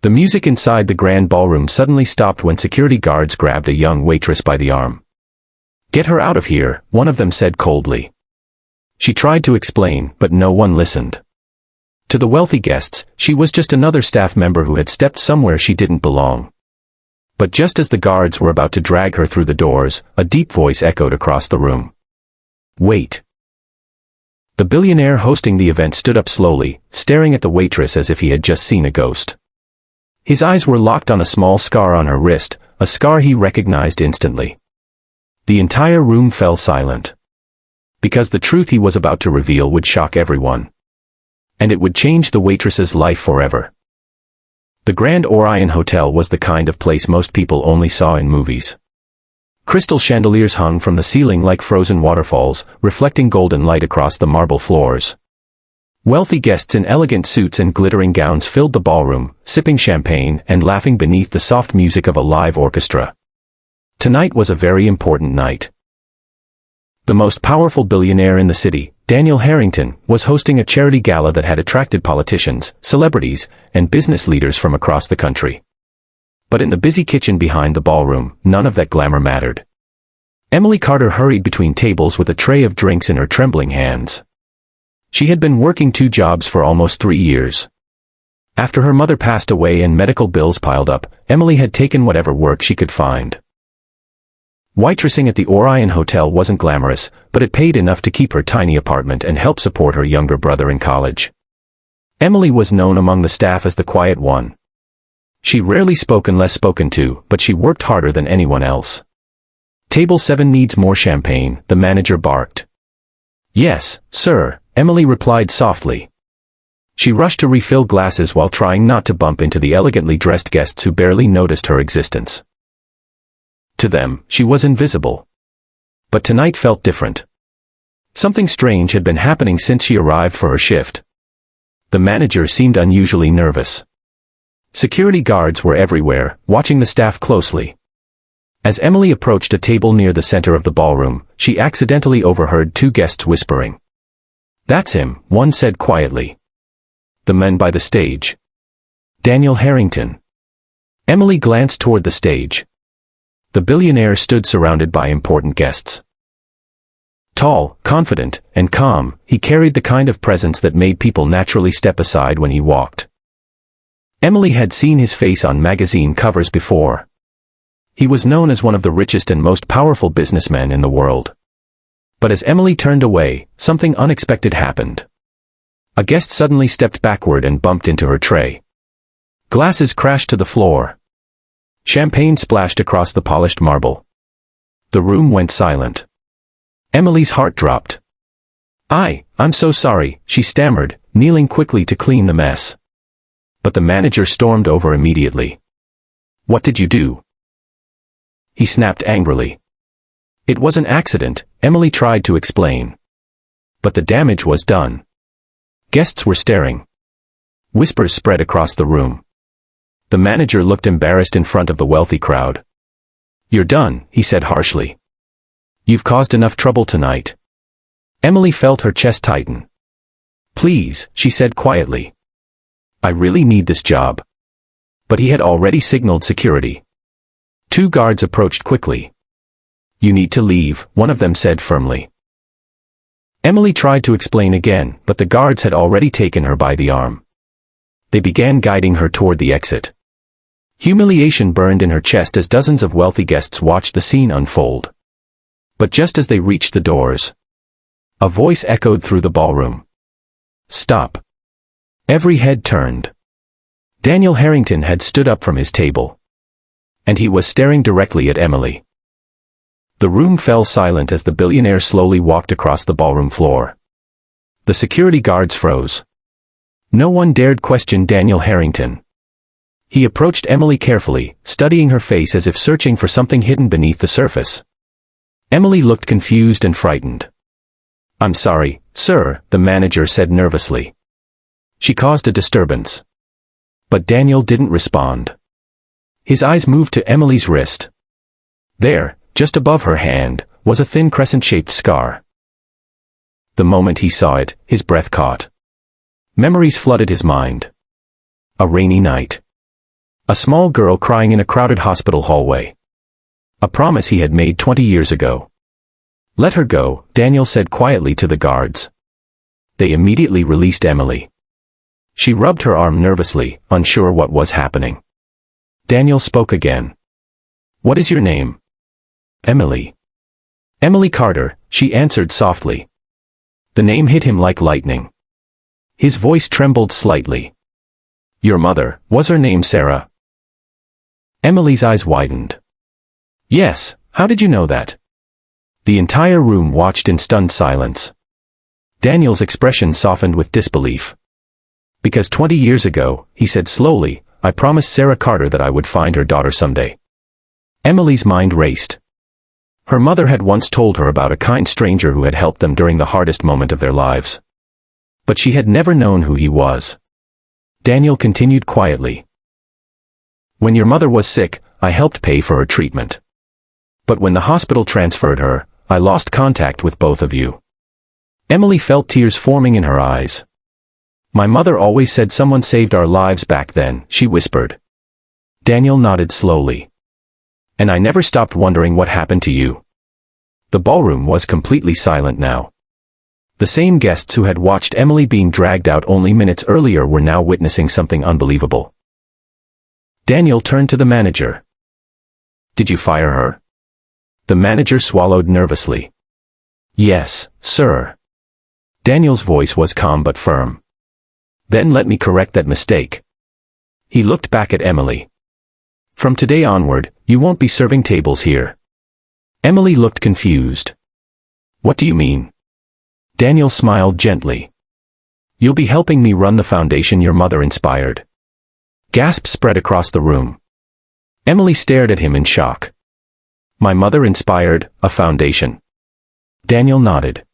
The music inside the grand ballroom suddenly stopped when security guards grabbed a young waitress by the arm. "Get her out of here," one of them said coldly. She tried to explain, but no one listened. To the wealthy guests, she was just another staff member who had stepped somewhere she didn't belong. But just as the guards were about to drag her through the doors, a deep voice echoed across the room. "Wait." The billionaire hosting the event stood up slowly, staring at the waitress as if he had just seen a ghost. His eyes were locked on a small scar on her wrist, a scar he recognized instantly. The entire room fell silent. Because the truth he was about to reveal would shock everyone. And it would change the waitress's life forever. The Grand Orion Hotel was the kind of place most people only saw in movies. Crystal chandeliers hung from the ceiling like frozen waterfalls, reflecting golden light across the marble floors. Wealthy guests in elegant suits and glittering gowns filled the ballroom, sipping champagne and laughing beneath the soft music of a live orchestra. Tonight was a very important night. The most powerful billionaire in the city, Daniel Harrington, was hosting a charity gala that had attracted politicians, celebrities, and business leaders from across the country. But in the busy kitchen behind the ballroom, none of that glamour mattered. Emily Carter hurried between tables with a tray of drinks in her trembling hands. She had been working 2 jobs for almost 3 years. After her mother passed away and medical bills piled up, Emily had taken whatever work she could find. Waitressing at the Orion Hotel wasn't glamorous, but it paid enough to keep her tiny apartment and help support her younger brother in college. Emily was known among the staff as the quiet one. She rarely spoke unless spoken to, but she worked harder than anyone else. "Table 7 needs more champagne," the manager barked. "Yes, sir," Emily replied softly. She rushed to refill glasses while trying not to bump into the elegantly dressed guests who barely noticed her existence. To them, she was invisible. But tonight felt different. Something strange had been happening since she arrived for her shift. The manager seemed unusually nervous. Security guards were everywhere, watching the staff closely. As Emily approached a table near the center of the ballroom, she accidentally overheard 2 guests whispering. "That's him," one said quietly. "The man by the stage. Daniel Harrington." Emily glanced toward the stage. The billionaire stood surrounded by important guests. Tall, confident, and calm, he carried the kind of presence that made people naturally step aside when he walked. Emily had seen his face on magazine covers before. He was known as one of the richest and most powerful businessmen in the world. But as Emily turned away, something unexpected happened. A guest suddenly stepped backward and bumped into her tray. Glasses crashed to the floor. Champagne splashed across the polished marble. The room went silent. Emily's heart dropped. I'm so sorry," she stammered, kneeling quickly to clean the mess. But the manager stormed over immediately. "What did you do?" he snapped angrily. "It was an accident," Emily tried to explain. But the damage was done. Guests were staring. Whispers spread across the room. The manager looked embarrassed in front of the wealthy crowd. "You're done," he said harshly. "You've caused enough trouble tonight." Emily felt her chest tighten. "Please," she said quietly. "I really need this job." But he had already signaled security. 2 guards approached quickly. "You need to leave," one of them said firmly. Emily tried to explain again, but the guards had already taken her by the arm. They began guiding her toward the exit. Humiliation burned in her chest as dozens of wealthy guests watched the scene unfold. But just as they reached the doors, a voice echoed through the ballroom. "Stop." Every head turned. Daniel Harrington had stood up from his table. And he was staring directly at Emily. The room fell silent as the billionaire slowly walked across the ballroom floor. The security guards froze. No one dared question Daniel Harrington. He approached Emily carefully, studying her face as if searching for something hidden beneath the surface. Emily looked confused and frightened. "I'm sorry, sir," the manager said nervously. She caused a disturbance. But Daniel didn't respond. His eyes moved to Emily's wrist. There, just above her hand, was a thin crescent-shaped scar. The moment he saw it, his breath caught. Memories flooded his mind. A rainy night. A small girl crying in a crowded hospital hallway. A promise he had made 20 years ago. "Let her go," Daniel said quietly to the guards. They immediately released Emily. She rubbed her arm nervously, unsure what was happening. Daniel spoke again. "What is your name?" "Emily." "Emily Carter," she answered softly. The name hit him like lightning. His voice trembled slightly. "Your mother, was her name Sarah?" Emily's eyes widened. "Yes, how did you know that?" The entire room watched in stunned silence. Daniel's expression softened with disbelief. "Because 20 years ago," he said slowly, "I promised Sarah Carter that I would find her daughter someday." Emily's mind raced. Her mother had once told her about a kind stranger who had helped them during the hardest moment of their lives. But she had never known who he was. Daniel continued quietly. "When your mother was sick, I helped pay for her treatment. But when the hospital transferred her, I lost contact with both of you." Emily felt tears forming in her eyes. "My mother always said someone saved our lives back then," she whispered. Daniel nodded slowly. "And I never stopped wondering what happened to you." The ballroom was completely silent now. The same guests who had watched Emily being dragged out only minutes earlier were now witnessing something unbelievable. Daniel turned to the manager. "Did you fire her?" The manager swallowed nervously. "Yes, sir." Daniel's voice was calm but firm. "Then let me correct that mistake." He looked back at Emily. "From today onward, you won't be serving tables here." Emily looked confused. "What do you mean?" Daniel smiled gently. "You'll be helping me run the foundation your mother inspired." Gasps spread across the room. Emily stared at him in shock. "My mother inspired a foundation?" Daniel nodded.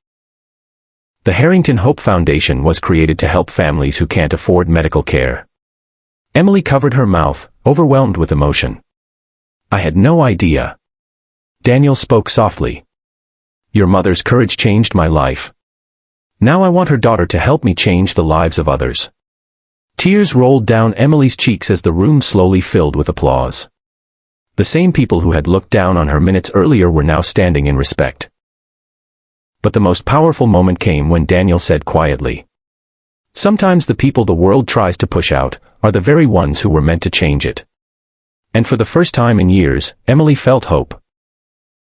The Harrington Hope Foundation was created to help families who can't afford medical care. Emily covered her mouth, overwhelmed with emotion. "I had no idea." Daniel spoke softly. "Your mother's courage changed my life. Now I want her daughter to help me change the lives of others." Tears rolled down Emily's cheeks as the room slowly filled with applause. The same people who had looked down on her minutes earlier were now standing in respect. But the most powerful moment came when Daniel said quietly, "Sometimes the people the world tries to push out are the very ones who were meant to change it." And for the first time in years, Emily felt hope.